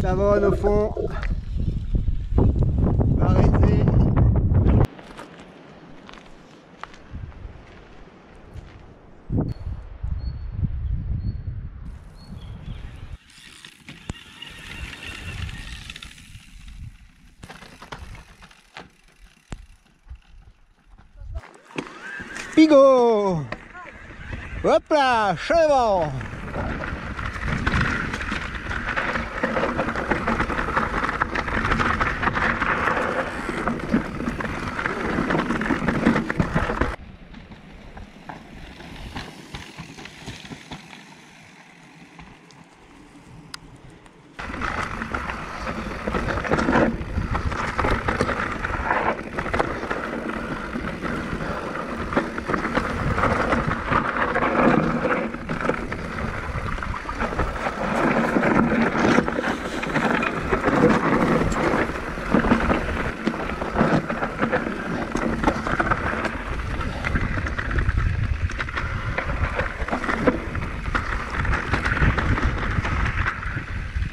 Savonne au fond. Arrêtez. Pigot. Hop là, chevant.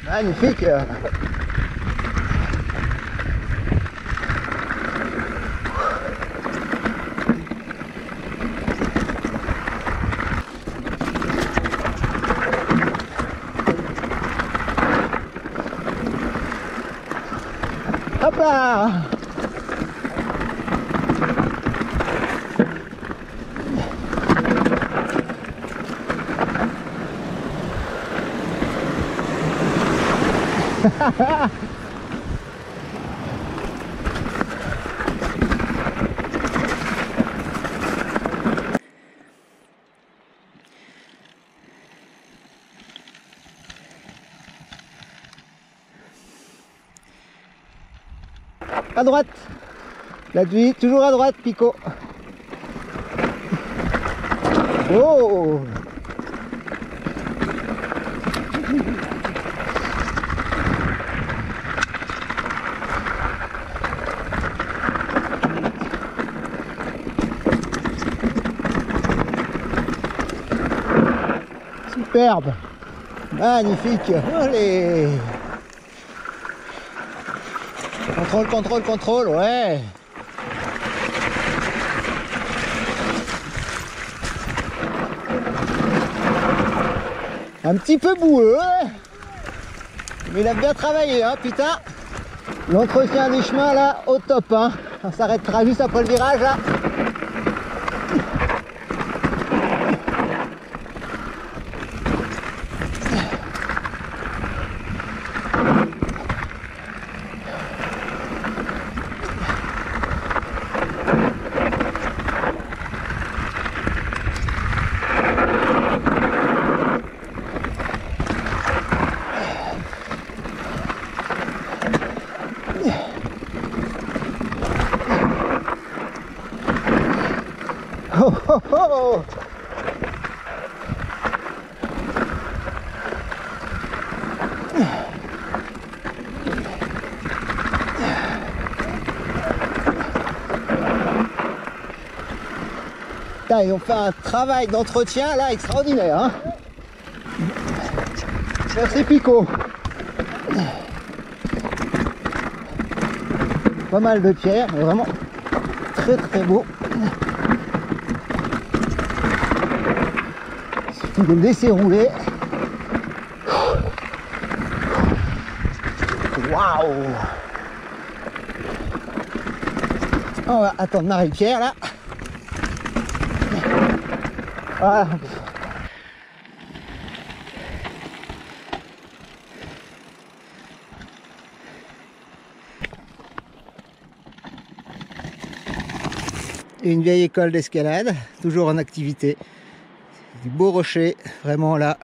Magnifique. Hop là. À droite. La nuit, toujours à droite, Pico. Oh! Superbe, magnifique, allez, contrôle, contrôle, contrôle, ouais. Un petit peu boueux, mais il a bien travaillé, hein, putain. L'entretien des chemins là, au top, hein. On s'arrêtera juste après le virage là. Oh, oh, oh. Putain, ils ont fait un travail d'entretien là extraordinaire, hein. Merci Pico. Pas mal de pierres, mais vraiment très très beau. De le laisser rouler. Waouh! On va attendre Marie-Pierre là. Voilà. Une vieille école d'escalade, toujours en activité. Du beau rocher, vraiment là,